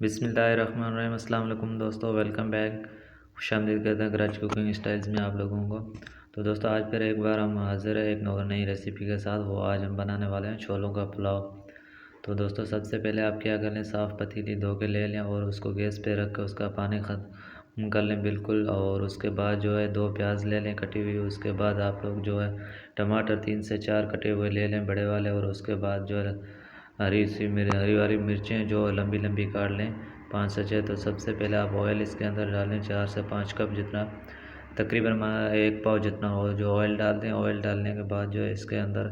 बिस्मिल्लाहिर्रहमानिर्रहीम। अस्सलाम वालेकुम दोस्तों, वेलकम बैक। खुशामदीद कहते हैं कराची कुकिंग स्टाइल्स में आप लोगों को। तो दोस्तों आज फिर एक बार हम हाजिर है एक नई रेसिपी के साथ। वो आज हम बनाने वाले हैं छोलों का पुलाव। तो दोस्तों सबसे पहले आप क्या कर लें, साफ़ पतीली धो के ले लें और उसको गैस पे रख कर उसका पानी ख़त्म कर लें बिल्कुल। और उसके बाद जो है 2 प्याज ले लें कटी हुई। उसके बाद आप लोग जो है टमाटर 3 से 4 कटे हुए ले लें बड़े वाले। और उसके बाद जो है हरी वाली मिर्चें जो लंबी लंबी काट लें 5 से 6। तो सबसे पहले आप ऑयल इसके अंदर डालें 4 से 5 कप जितना, तकरीबन हमारा 1 पाव जितना हो जो ऑयल डाल दें। ऑयल डालने के बाद जो है इसके अंदर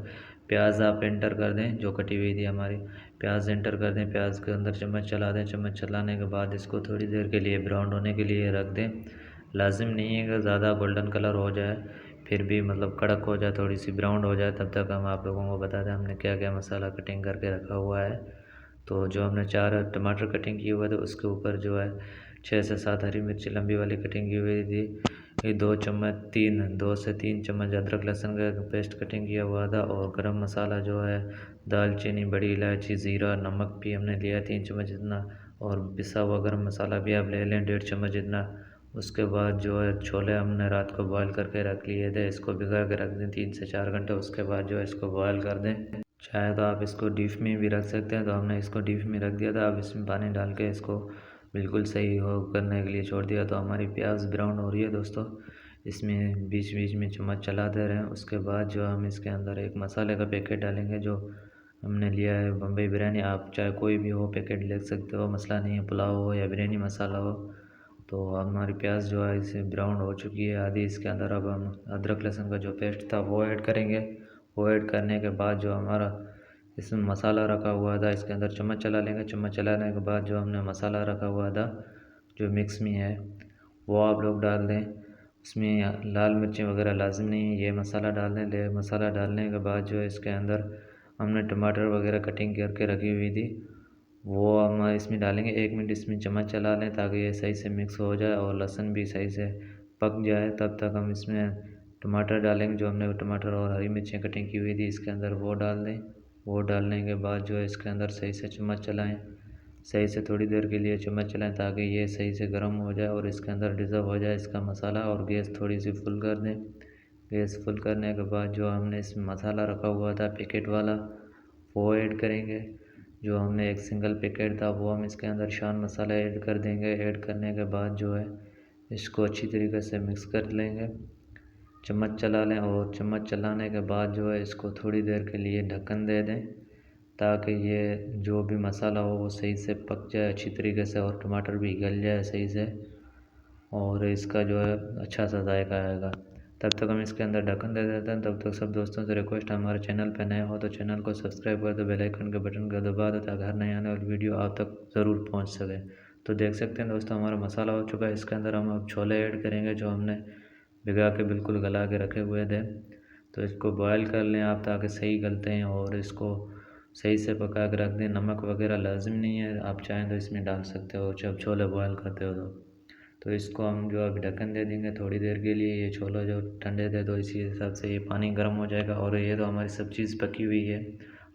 प्याज आप एंटर कर दें जो कटी हुई थी हमारी। प्याज एंटर कर दें, प्याज के अंदर चम्मच चला दें। चम्मच चलाने के बाद इसको थोड़ी देर के लिए ब्राउन होने के लिए रख दें। लाजिम नहीं है कि ज़्यादा गोल्डन कलर हो जाए, फिर भी मतलब कड़क हो जाए, थोड़ी सी ब्राउन हो जाए, तब तक हम आप लोगों को बता दें हमने क्या क्या मसाला कटिंग करके रखा हुआ है। तो जो हमने 4 टमाटर कटिंग किए हुए थे उसके ऊपर जो है 6 से 7 हरी मिर्ची लंबी वाली कटिंग की हुई थी। ये 2 से 3 चम्मच अदरक लहसुन का पेस्ट कटिंग किया हुआ था। और गरम मसाला जो है दालचीनी, बड़ी इलायची, ज़ीरा, नमक भी हमने लिया 3 चम्मच जितना। और पिसा हुआ गरम मसाला भी आप ले लें 1.5 चम्मच जितना। उसके बाद जो है छोले हमने रात को बॉयल करके रख लिए थे, इसको भिगा के रख दें 3 से 4 घंटे। उसके बाद जो है इसको बॉयल कर दें। चाहे तो आप इसको डीप में भी रख सकते हैं, तो हमने इसको डीप में रख दिया था। अब इसमें पानी डाल के इसको बिल्कुल सही हो करने के लिए छोड़ दिया। तो हमारी प्याज ब्राउन हो रही है दोस्तों, इसमें बीच बीच में चम्मच चलाते रहें। उसके बाद जो हम इसके अंदर एक मसाले का पैकेट डालेंगे जो हमने लिया है बम्बई बिरयानी। आप चाहे कोई भी हो पैकेट ले सकते हो, मसला नहीं है, पुलाव हो या बिरयानी मसाला हो। तो हमारी प्याज जो है इसे ब्राउन हो चुकी है आधी। इसके अंदर अब हम अदरक लहसुन का जो पेस्ट था वो ऐड करेंगे। वो ऐड करने के बाद जो हमारा इसमें मसाला रखा हुआ था इसके अंदर चम्मच चला लेंगे। चम्मच चलाने के बाद जो हमने मसाला रखा हुआ था जो मिक्स में है वो आप लोग डाल दें। इसमें लाल मिर्चें वगैरह लाजिम नहीं है, ये मसाला डाल दें। मसाला डालने के बाद जो है इसके अंदर हमने टमाटर वगैरह कटिंग करके रखी हुई थी वो हम इसमें डालेंगे। 1 मिनट इसमें चम्मच चला लें ताकि ये सही से मिक्स हो जाए और लहसुन भी सही से पक जाए। तब तक हम इसमें टमाटर डालेंगे, जो हमने टमाटर और हरी मिर्चें कटिंग की हुई थी इसके अंदर वो डाल दें। वो डालने के बाद जो है इसके अंदर सही से चम्मच चलाएं, सही से थोड़ी देर के लिए चम्मच चलाएं ताकि ये सही से गर्म हो जाए और इसके अंदर डिज़र्व हो जाए इसका मसाला। और गैस थोड़ी सी फुल कर दें। गैस फुल करने के बाद जो हमने इसमें मसाला रखा हुआ था पैकेट वाला वो ऐड करेंगे। जो हमने एक सिंगल पैकेट था वो हम इसके अंदर शान मसाला ऐड कर देंगे। ऐड करने के बाद जो है इसको अच्छी तरीके से मिक्स कर लेंगे, चम्मच चला लें। और चम्मच चलाने के बाद जो है इसको थोड़ी देर के लिए ढक्कन दे दें ताकि ये जो भी मसाला हो वो सही से पक जाए अच्छी तरीके से और टमाटर भी गल जाए सही से और इसका जो है अच्छा सा जायका आएगा। तब तक हम इसके अंदर ढक्कन दे देते हैं। तब तक सब दोस्तों से रिक्वेस्ट है, हमारे चैनल पर नए हो तो चैनल को सब्सक्राइब कर दो, बेल आइकन के बटन को दबा दो ताकि हर नए आने वाली वीडियो आप तक ज़रूर पहुंच सके। तो देख सकते हैं दोस्तों हमारा मसाला हो चुका है। इसके अंदर हम अब छोले ऐड करेंगे जो हमने भिगा के बिल्कुल गला के रखे हुए थे। तो इसको बॉयल कर लें आप ताकि सही गलते हैं और इसको सही से पका के रख दें। नमक वगैरह लाजिम नहीं है, आप चाहें तो इसमें डाल सकते हो जब छोले बॉयल करते हो तो इसको हम जो अभी ढक्कन दे देंगे थोड़ी देर के लिए। ये छोले जो ठंडे थे तो इसी हिसाब से ये पानी गर्म हो जाएगा। और ये तो हमारी सब चीज़ पकी हुई है।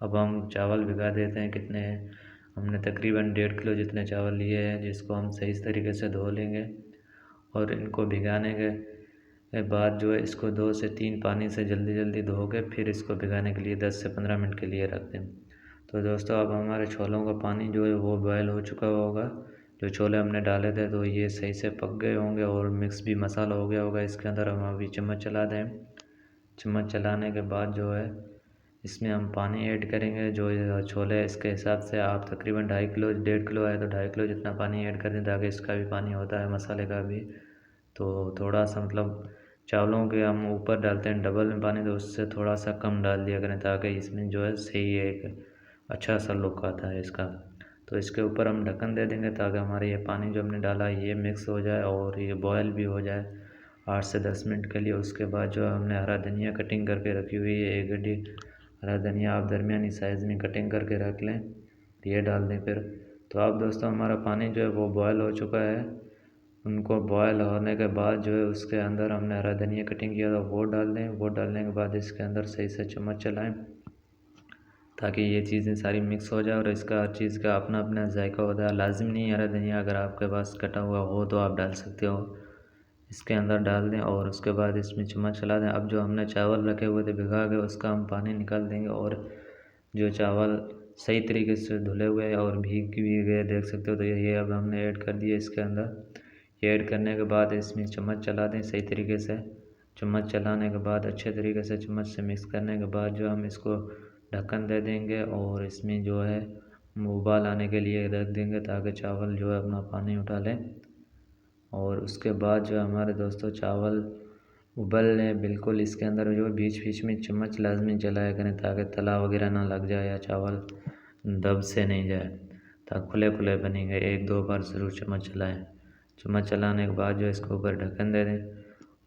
अब हम चावल भिगा देते हैं, कितने हैं हमने तकरीबन 1.5 किलो जितने चावल लिए हैं, जिसको हम सही तरीके से धो लेंगे। और इनको भिगाने के बाद जो है इसको 2 से 3 पानी से जल्दी जल्दी धो के फिर इसको भिगाने के लिए 10 से 15 मिनट के लिए रख दें। तो दोस्तों अब हमारे छोलों का पानी जो है वो बॉयल हो चुका होगा। जो छोले हमने डाले थे तो ये सही से पक गए होंगे और मिक्स भी मसाला हो गया होगा। इसके अंदर हम अभी चम्मच चला दें। चम्मच चलाने के बाद जो है इसमें हम पानी ऐड करेंगे। जो ये छोले है इसके हिसाब से आप तकरीबन 2.5 किलो 1.5 किलो है तो 2.5 किलो जितना पानी ऐड कर दें ताकि इसका भी पानी होता है मसाले का भी। तो थोड़ा सा मतलब चावलों के हम ऊपर डालते हैं डबल में पानी, तो उससे थोड़ा सा कम डाल दिया करें ताकि इसमें जो है सही एक अच्छा सा लुक आता है इसका। तो इसके ऊपर हम ढक्कन दे देंगे ताकि हमारे ये पानी जो हमने डाला है ये मिक्स हो जाए और ये बॉयल भी हो जाए 8 से 10 मिनट के लिए। उसके बाद जो हमने हरा धनिया कटिंग करके रखी हुई है 1 गड्डी हरा धनिया आप दरमियानी साइज़ में कटिंग करके रख लें, ये डाल दें फिर। तो अब दोस्तों हमारा पानी जो है वो बॉयल हो चुका है। उनको बॉयल होने के बाद जो है उसके अंदर हमने हरा धनिया कटिंग किया था वो डाल दें। वो डालने के बाद इसके अंदर सही से चम्मच चलाएं ताकि ये चीज़ें सारी मिक्स हो जाए और इसका हर चीज़ का अपना अपना जायका होता है। लाजिम नहीं है हरा धनिया, अगर आपके पास कटा हुआ हो तो आप डाल सकते हो, इसके अंदर डाल दें और उसके बाद इसमें चम्मच चला दें। अब जो हमने चावल रखे हुए थे भिगा के, उसका हम पानी निकाल देंगे और जो चावल सही तरीके से धुले हुए और भीग भी गए देख सकते हो, तो ये अब हमने ऐड कर दिया इसके अंदर। ये ऐड करने के बाद इसमें चम्मच चला दें सही तरीके से। चम्मच चलाने के बाद अच्छे तरीके से चम्मच से मिक्स करने के बाद जो हम इसको ढक्कन दे देंगे और इसमें जो है उबाल आने के लिए रख देंगे, ताकि चावल जो है अपना पानी उठा लें। और उसके बाद जो हमारे दोस्तों चावल उबल लें बिल्कुल, इसके अंदर जो बीच बीच में चम्मच लाजमी चलाया करें, ताकि तला वगैरह ना लग जाए या चावल दब से नहीं जाए, ताकि खुले खुले बनेंगे। 1-2 बार ज़रूर चम्मच चलाएं। चम्मच चलाने के बाद जो इसके ऊपर ढक्कन दे दें,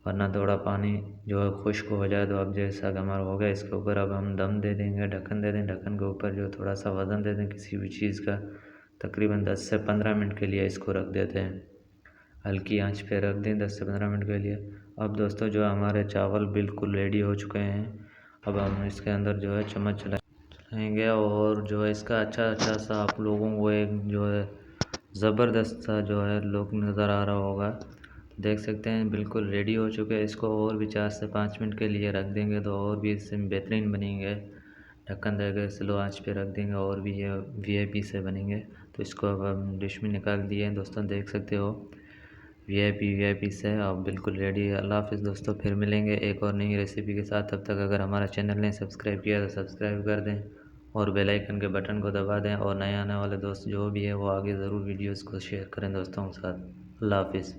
वरना थोड़ा पानी जो है खुश्क हो जाए। तो अब जैसा कि हमारा हो गया, इसके ऊपर अब हम दम दे देंगे, ढक्कन दे दें। ढक्कन के ऊपर जो थोड़ा सा वज़न दे दें किसी भी चीज़ का, तकरीबन 10 से 15 मिनट के लिए इसको रख देते हैं। हल्की आंच पे रख दें 10 से 15 मिनट के लिए। अब दोस्तों जो हमारे चावल बिल्कुल रेडी हो चुके हैं, अब हम इसके अंदर जो है चम्मच चलाएँगे और जो है इसका अच्छा सा आप लोगों को एक जो है ज़बरदस्त सा जो है लुक नज़र आ रहा होगा। देख सकते हैं बिल्कुल रेडी हो चुके हैं। इसको और भी 4 से 5 मिनट के लिए रख देंगे तो और भी इससे बेहतरीन बनेंगे। ढक्कन देकर स्लो आंच पे रख देंगे और भी ये वीआईपी से बनेंगे। तो इसको अब हम डिश में निकाल दिए हैं दोस्तों, देख सकते हो वीआईपी से अब बिल्कुल रेडी है। अल्लाह हाफ़िज़ दोस्तों, फिर मिलेंगे एक और नई रेसिपी के साथ। तब तक अगर हमारा चैनल ने सब्सक्राइब किया तो सब्सक्राइब कर दें और बेल आइकन के बटन को दबा दें, और नए आने वाले दोस्त जो भी है वो आगे ज़रूर वीडियोज़ को शेयर करें दोस्तों के साथ। अल्लाह हाफ़िज़।